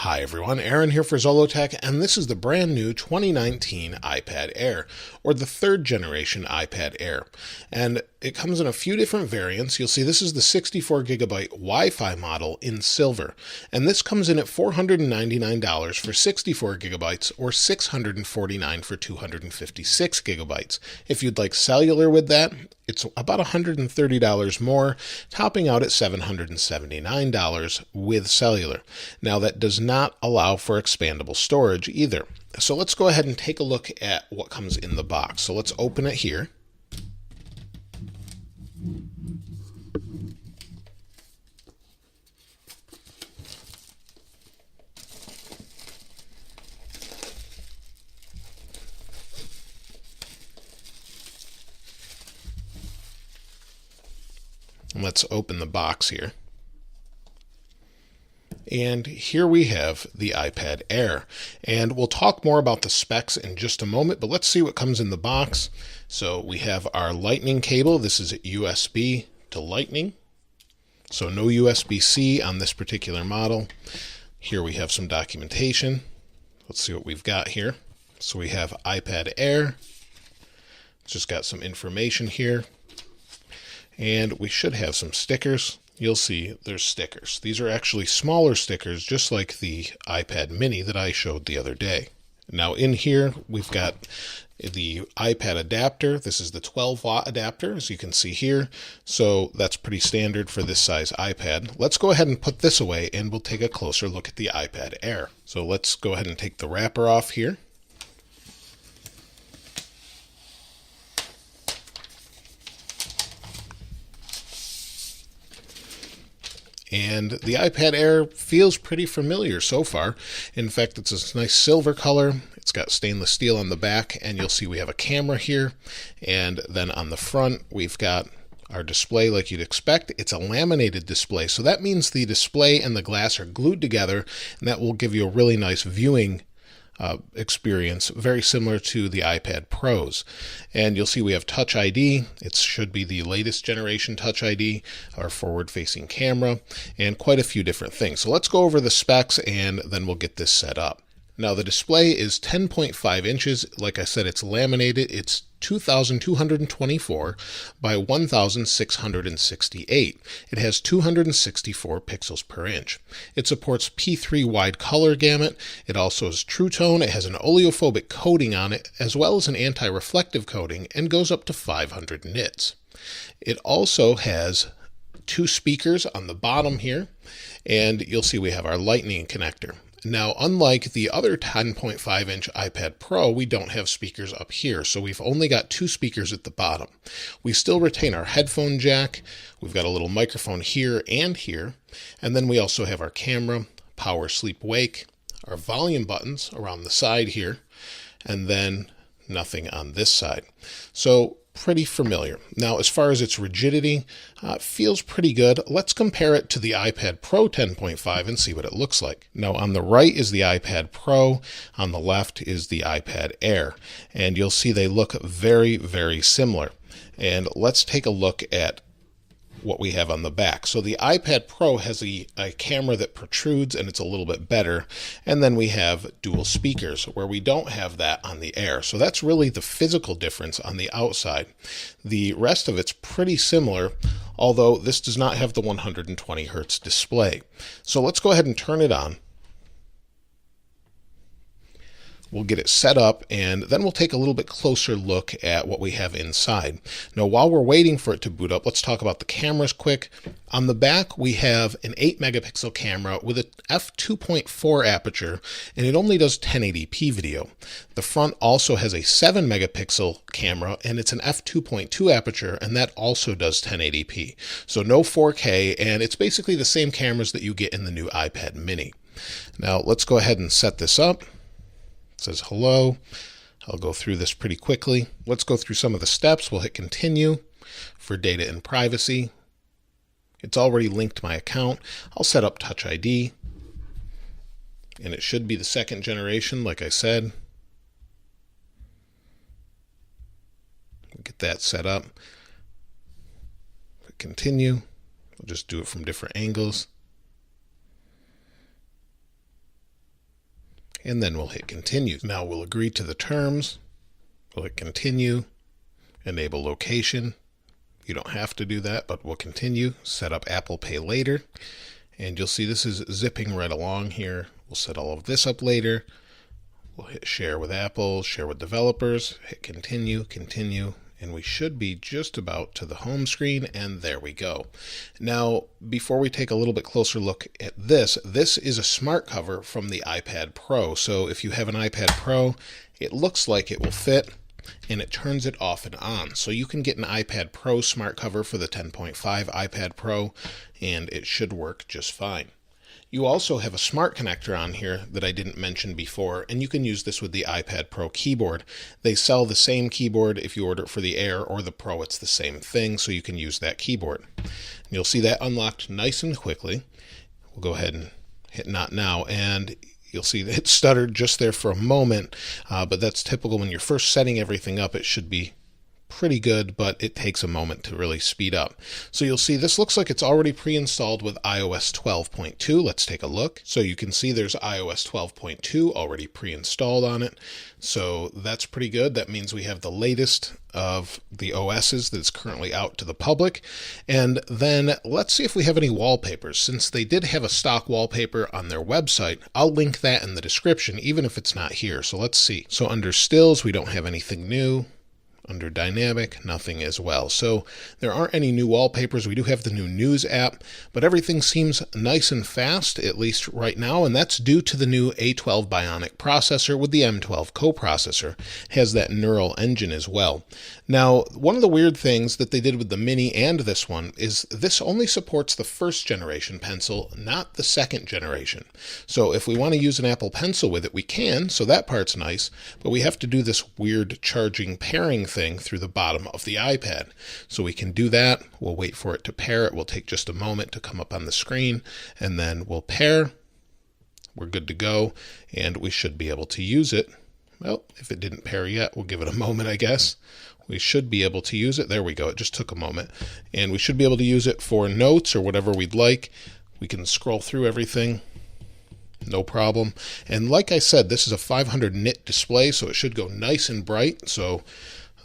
Hi everyone, Aaron here for Zollotech, and this is the brand new 2019 iPad Air, or the third generation iPad Air. And it comes in a few different variants. You'll see this is the 64GB Wi-Fi model in silver, and this comes in at $499 for 64GB or $649 for 256GB. If you'd like cellular with that, it's about $130 more, topping out at $779 with cellular. Now that does not allow for expandable storage either. So let's go ahead and take a look at what comes in the box. So let's open it here. Let's open the box here. And here we have the iPad Air. And we'll talk more about the specs in just a moment, but let's see what comes in the box. So we have our lightning cable. This is USB to lightning. So no USB-C on this particular model. Here we have some documentation. Let's see what we've got here. So we have iPad Air. It's just got some information here. And we should have some stickers. You'll see there's stickers. These are actually smaller stickers, just like the iPad mini that I showed the other day. Now in here, we've got the iPad adapter. This is the 12-watt adapter, as you can see here. So that's pretty standard for this size iPad. Let's go ahead and put this away, and we'll take a closer look at the iPad Air. So let's go ahead and take the wrapper off here. And the iPad Air feels pretty familiar so far. In fact, it's a nice silver color. It's got stainless steel on the back, and you'll see we have a camera here. And then on the front, we've got our display like you'd expect. It's a laminated display, so that means the display and the glass are glued together, and that will give you a really nice viewing experience, very similar to the iPad Pros. And you'll see we have Touch ID. It should be the latest generation Touch ID, our forward-facing camera, and quite a few different things. So let's go over the specs, and then we'll get this set up. Now the display is 10.5 inches. Like I said, it's laminated. It's 2,224 by 1,668. It has 264 pixels per inch. It supports P3 wide color gamut. It also is True Tone. It has an oleophobic coating on it, as well as an anti-reflective coating, and goes up to 500 nits. It also has two speakers on the bottom here, and you'll see we have our Lightning connector. Now, unlike the other 10.5-inch iPad Pro, we don't have speakers up here, so we've only got two speakers at the bottom. We still retain our headphone jack. We've got a little microphone here, and then we also have our camera, power, sleep, wake, our volume buttons around the side here, and then nothing on this side. So pretty familiar. Now, as far as its rigidity, it feels pretty good. Let's compare it to the iPad Pro 10.5 and see what it looks like. Now, on the right is the iPad Pro. On the left is the iPad Air. And you'll see they look very, very similar. And let's take a look at what we have on the back. So the iPad Pro has a camera that protrudes, and it's a little bit better. And then we have dual speakers, where we don't have that on the Air. So that's really the physical difference on the outside. The rest of it's pretty similar, although this does not have the 120 hertz display. So let's go ahead and turn it on. We'll get it set up, and then we'll take a little bit closer look at what we have inside. Now, while we're waiting for it to boot up, let's talk about the cameras quick. On the back, we have an 8-megapixel camera with a f2.4 aperture, and it only does 1080p video. The front also has a 7-megapixel camera, and it's an f2.2 aperture, and that also does 1080p. So no 4K, and it's basically the same cameras that you get in the new iPad mini. Now, let's go ahead and set this up. Says hello. I'll go through this pretty quickly. Let's go through some of the steps. We'll hit continue for data and privacy. It's already linked to my account. I'll set up Touch ID, and it should be the second generation, like I said. Get that set up. Continue. We'll just do it from different angles. and then we'll hit continue. Now we'll agree to the terms. We'll hit continue, enable location. You don't have to do that, but we'll continue. Set up Apple Pay later. And you'll see this is zipping right along here. We'll set all of this up later. We'll hit share with Apple, share with developers, hit continue, continue, and we should be just about to the home screen, and there we go. Now, before we take a little bit closer look at this is a smart cover from the iPad Pro. So if you have an iPad Pro, it looks like it will fit, and it turns it off and on. So you can get an iPad Pro smart cover for the 10.5 iPad Pro, and it should work just fine. You also have a smart connector on here that I didn't mention before, and you can use this with the iPad Pro keyboard. They sell the same keyboard if you order it for the Air or the Pro. It's the same thing, so you can use that keyboard. And you'll see that unlocked nice and quickly. We'll go ahead and hit not now, and you'll see that it stuttered just there for a moment, but that's typical when you're first setting everything up. It should be pretty good, but it takes a moment to really speed up. So you'll see this looks like it's already pre-installed with iOS 12.2. Let's take a look. So you can see there's iOS 12.2 already pre-installed on it. So that's pretty good. That means we have the latest of the OSs that's currently out to the public. And then let's see if we have any wallpapers. Since they did have a stock wallpaper on their website, I'll link that in the description, even if it's not here. So let's see. So under stills, we don't have anything new. Under dynamic, nothing as well. So there aren't any new wallpapers. We do have the new news app, but everything seems nice and fast, at least right now, and that's due to the new A12 Bionic processor with the M12 coprocessor. It has that neural engine as well. Now, one of the weird things that they did with the Mini and this one is this only supports the first generation Pencil, not the second generation. So if we want to use an Apple Pencil with it, we can, so that part's nice, but we have to do this weird charging pairing thing through the bottom of the iPad. So we can do that. We'll wait for it to pair. It will take just a moment to come up on the screen, and then we'll pair. We're good to go, and we should be able to use it. Well, if it didn't pair yet, we'll give it a moment, I guess. We should be able to use it. There we go. It just took a moment. And we should be able to use it for notes or whatever we'd like. We can scroll through everything. No problem. And like I said, this is a 500 nit display, so it should go nice and bright. So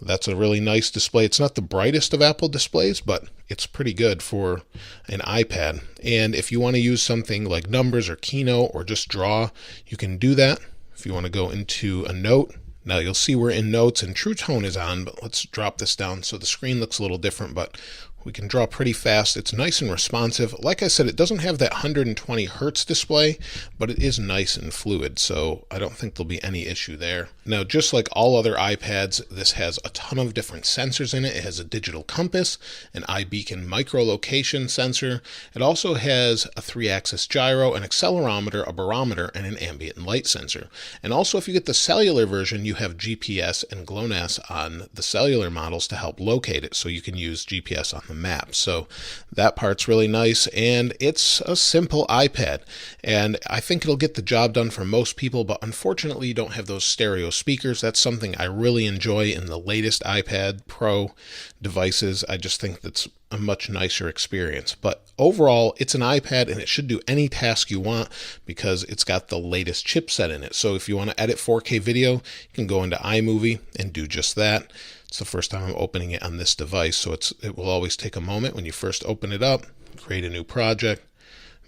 that's a really nice display. It's not the brightest of Apple displays, but it's pretty good for an iPad. And if you want to use something like Numbers or Keynote or just Draw, you can do that. If you want to go into a note, now you'll see we're in Notes and True Tone is on, but let's drop this down so the screen looks a little different, but we can draw pretty fast. It's nice and responsive. Like I said, it doesn't have that 120 hertz display, but it is nice and fluid, so I don't think there'll be any issue there. Now, just like all other iPads, this has a ton of different sensors in it. It has a digital compass, an iBeacon micro-location sensor. It also has a 3-axis gyro, an accelerometer, a barometer, and an ambient light sensor. And also, if you get the cellular version, you have GPS and GLONASS on the cellular models to help locate it, so you can use GPS on the map. So that part's really nice, and it's a simple iPad, and I think it'll get the job done for most people, but unfortunately you don't have those stereo speakers. That's something I really enjoy in the latest iPad Pro devices. I just think that's a much nicer experience. But overall, it's an iPad, and it should do any task you want because it's got the latest chipset in it. So if you want to edit 4K video, you can go into iMovie and do just that. It's the first time I'm opening it on this device, so it will always take a moment when you first open it up, create a new project,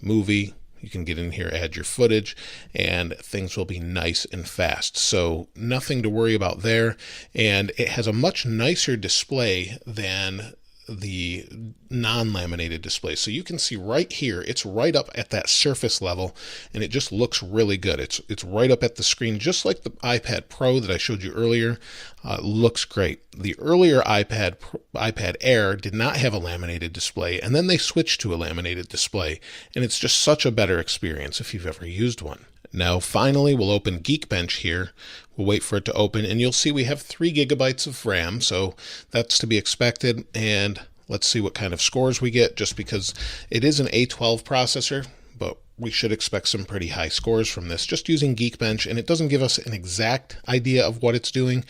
movie. You can get in here, add your footage, and things will be nice and fast. So nothing to worry about there. And it has a much nicer display than the non-laminated display. So you can see right here, it's right up at that surface level, and it just looks really good. It's right up at the screen, just like the iPad Pro that I showed you earlier. Looks great. The earlier iPad Air did not have a laminated display, and then they switched to a laminated display, and it's just such a better experience if you've ever used one. Now, finally, we'll open Geekbench here. We'll wait for it to open, and you'll see we have 3 gigabytes of RAM, so that's to be expected. And let's see what kind of scores we get, just because it is an A12 processor, but we should expect some pretty high scores from this just using Geekbench, and it doesn't give us an exact idea of what it's doing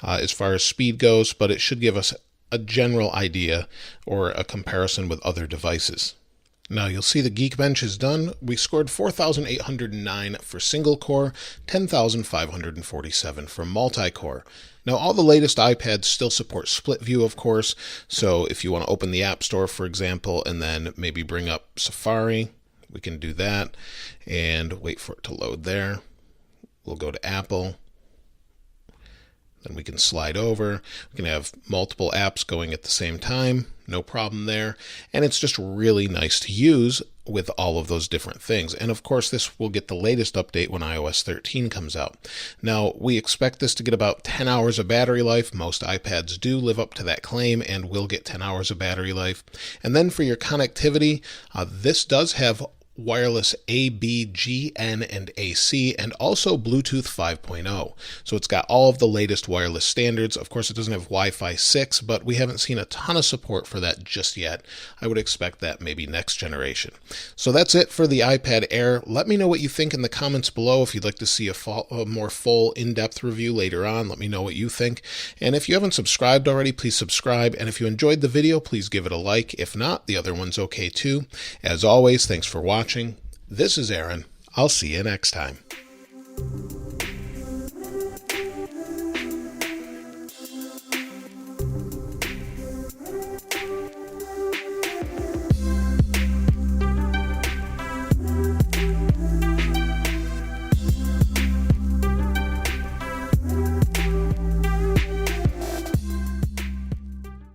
as far as speed goes, but it should give us a general idea or a comparison with other devices. Now you'll see the Geekbench is done. We scored 4,809 for single core, 10,547 for multi-core. Now all the latest iPads still support split view, of course, so if you want to open the App Store, for example, and then maybe bring up Safari, we can do that and wait for it to load there. We'll go to Apple. Then we can slide over. We can have multiple apps going at the same time. No problem there. And it's just really nice to use with all of those different things. And of course, this will get the latest update when iOS 13 comes out. Now, we expect this to get about 10 hours of battery life. Most iPads do live up to that claim and will get 10 hours of battery life. And then for your connectivity, this does have wireless A, B, G, N, and AC, and also Bluetooth 5.0. So it's got all of the latest wireless standards. Of course, it doesn't have Wi-Fi 6, but we haven't seen a ton of support for that just yet. I would expect that maybe next generation. So that's it for the iPad Air. Let me know what you think in the comments below. If you'd like to see a more full, in-depth review later on, let me know what you think. And if you haven't subscribed already, please subscribe. And if you enjoyed the video, please give it a like. If not, the other one's okay too. As always, thanks for watching. This is Aaron. I'll see you next time.